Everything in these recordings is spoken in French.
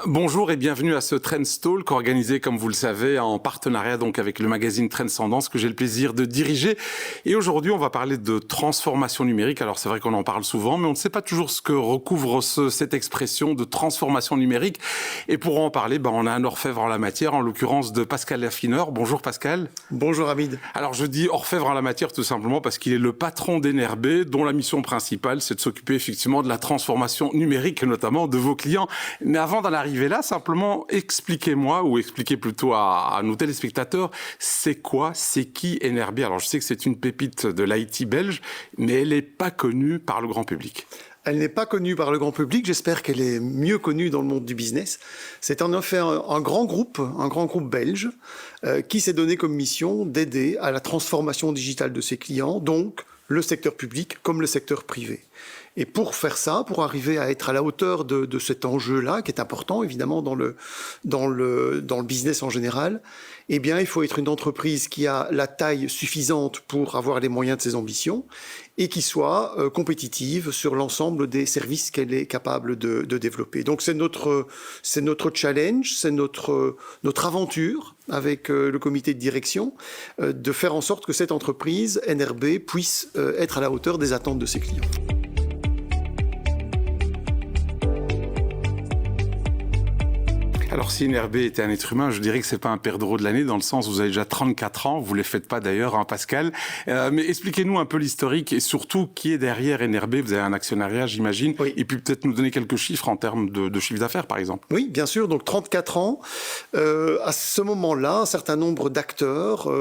Bonjour et bienvenue à ce Trends Talk organisé, comme vous le savez, en partenariat donc avec le magazine Trendscendance que j'ai le plaisir de diriger. Et aujourd'hui, on va parler de transformation numérique. Alors c'est vrai qu'on en parle souvent, mais on ne sait pas toujours ce que recouvre cette expression de transformation numérique. Et pour en parler, on a un orfèvre en la matière, en l'occurrence de Pascal Laffineur. Bonjour Pascal. Bonjour Hamid. Alors je dis orfèvre en la matière tout simplement parce qu'il est le patron d'Enerbé, dont la mission principale, c'est de s'occuper effectivement de la transformation numérique, notamment de vos clients. Mais avant d'en arriver là, simplement expliquez-moi, ou expliquez plutôt à nos téléspectateurs, c'est qui Enerbé? Alors je sais que c'est une pépite de l'IT belge, mais elle n'est pas connue par le grand public. Elle n'est pas connue par le grand public, j'espère qu'elle est mieux connue dans le monde du business. C'est en effet un grand groupe belge, qui s'est donné comme mission d'aider à la transformation digitale de ses clients, donc le secteur public comme le secteur privé. Et pour faire ça, pour arriver à être à la hauteur de cet enjeu-là, qui est important évidemment dans le business en général, eh bien, il faut être une entreprise qui a la taille suffisante pour avoir les moyens de ses ambitions et qui soit compétitive sur l'ensemble des services qu'elle est capable de développer. Donc c'est notre challenge, c'est notre aventure avec le comité de direction, de faire en sorte que cette entreprise, Enerbé, puisse être à la hauteur des attentes de ses clients. Alors si Enerbé était un être humain, je dirais que c'est pas un perdreau de l'année, dans le sens où vous avez déjà 34 ans, vous les faites pas d'ailleurs, hein, Pascal. Mais expliquez-nous un peu l'historique et surtout qui est derrière Enerbé. Vous avez un actionnariat, j'imagine, oui. Et puis peut-être nous donner quelques chiffres en termes de chiffre d'affaires, par exemple. Oui, bien sûr, donc 34 ans. À ce moment-là, un certain nombre d'acteurs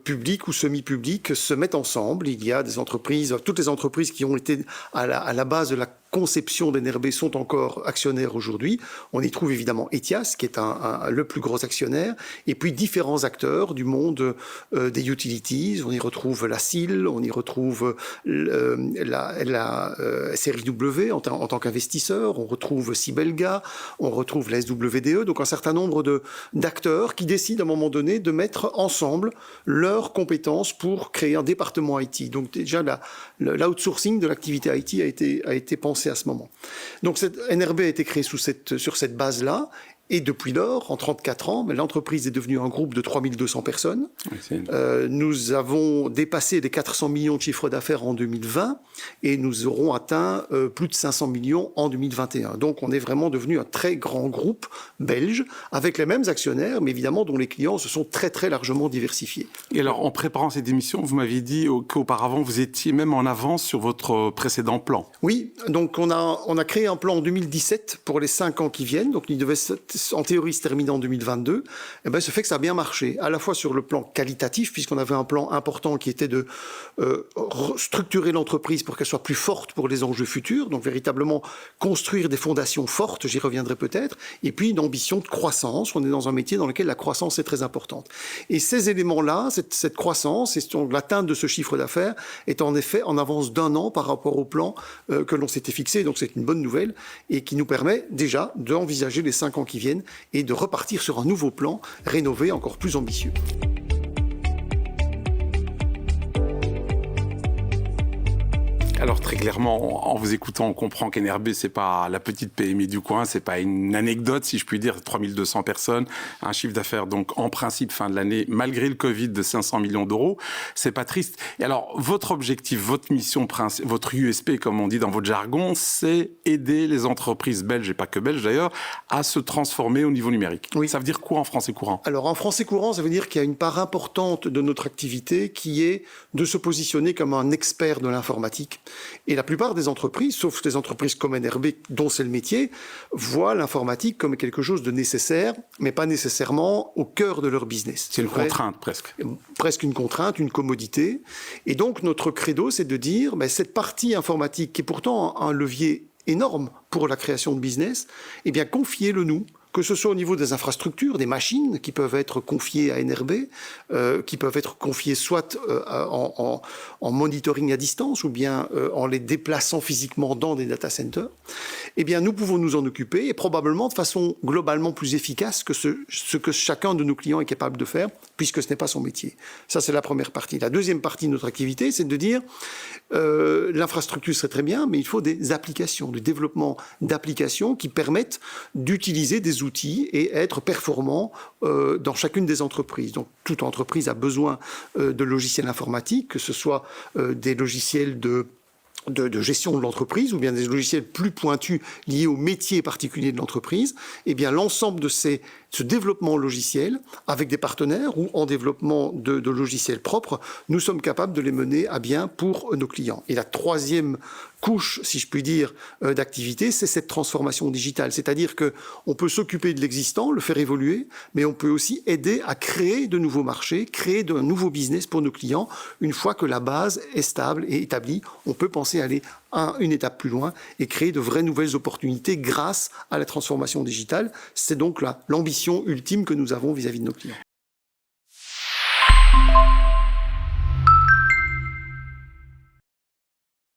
publics ou semi-publics se mettent ensemble. Il y a des entreprises, toutes les entreprises qui ont été à la base de la conception d'Enerbé sont encore actionnaires aujourd'hui. On y trouve évidemment Ethias, qui est le plus gros actionnaire, et puis différents acteurs du monde des utilities. On y retrouve la SIL, on y retrouve la série W en tant qu'investisseur, on retrouve Sibelga, on retrouve la SWDE, donc un certain nombre d'acteurs qui décident à un moment donné de mettre ensemble leurs compétences pour créer un département IT. Donc déjà, l'outsourcing de l'activité IT a été pensé à ce moment. Donc Enerbé a été créé sur cette base-là. Et depuis lors, en 34 ans, l'entreprise est devenue un groupe de 3200 personnes. Nous avons dépassé les 400 millions de chiffre d'affaires en 2020 et nous aurons atteint plus de 500 millions en 2021. Donc on est vraiment devenu un très grand groupe belge avec les mêmes actionnaires, mais évidemment dont les clients se sont très très largement diversifiés. Et alors en préparant cette émission, vous m'aviez dit qu'auparavant vous étiez même en avance sur votre précédent plan. Oui, donc on a créé un plan en 2017 pour les 5 ans qui viennent, donc il devait en théorie se terminer en 2022, ce fait que ça a bien marché, à la fois sur le plan qualitatif, puisqu'on avait un plan important qui était de structurer l'entreprise pour qu'elle soit plus forte pour les enjeux futurs, donc véritablement construire des fondations fortes, j'y reviendrai peut-être, et puis une ambition de croissance. On est dans un métier dans lequel la croissance est très importante. Et ces éléments-là, cette croissance, et l'atteinte de ce chiffre d'affaires est en effet en avance d'un an par rapport au plan que l'on s'était fixé, donc c'est une bonne nouvelle, et qui nous permet déjà d'envisager les 5 ans qui viennent et de repartir sur un nouveau plan rénové, encore plus ambitieux. Alors très clairement, en vous écoutant, on comprend qu'Enerbé, c'est pas la petite PME du coin, c'est pas une anecdote, si je puis dire, 3200 personnes, un chiffre d'affaires donc en principe fin de l'année, malgré le Covid, de 500 millions d'euros. C'est pas triste. Et alors, votre objectif, votre mission, votre USP, comme on dit dans votre jargon, c'est aider les entreprises belges, et pas que belges d'ailleurs, à se transformer au niveau numérique. Oui. Ça veut dire quoi en français courant? Alors en français courant, ça veut dire qu'il y a une part importante de notre activité qui est de se positionner comme un expert de l'informatique. Et la plupart des entreprises, sauf des entreprises comme Enerbé, dont c'est le métier, voient l'informatique comme quelque chose de nécessaire, mais pas nécessairement au cœur de leur business. C'est une contrainte, presque. Presque une contrainte, une commodité. Et donc, notre credo, c'est de dire, cette partie informatique, qui est pourtant un levier énorme pour la création de business, confiez-le nous. que ce soit au niveau des infrastructures, des machines qui peuvent être confiées à NRB, qui peuvent être confiées soit en monitoring à distance ou bien en les déplaçant physiquement dans des data centers, eh bien nous pouvons nous en occuper et probablement de façon globalement plus efficace que ce que chacun de nos clients est capable de faire, puisque ce n'est pas son métier. Ça, c'est la première partie. La deuxième partie de notre activité, c'est de dire l'infrastructure serait très bien, mais il faut des applications, du développement d'applications qui permettent d'utiliser des outils et être performants dans chacune des entreprises. Donc, toute entreprise a besoin de logiciels informatiques, que ce soit des logiciels de gestion de l'entreprise ou bien des logiciels plus pointus liés au métier particulier de l'entreprise. Eh bien, l'ensemble de ce développement logiciel, avec des partenaires ou en développement de logiciels propres, nous sommes capables de les mener à bien pour nos clients. Et la troisième couche, si je puis dire, d'activité, c'est cette transformation digitale. C'est-à-dire qu'on peut s'occuper de l'existant, le faire évoluer, mais on peut aussi aider à créer de nouveaux marchés, créer de nouveaux business pour nos clients. Une fois que la base est stable et établie, on peut penser à aller une étape plus loin et créer de vraies nouvelles opportunités grâce à la transformation digitale. C'est donc l'ambition ultime que nous avons vis-à-vis de nos clients.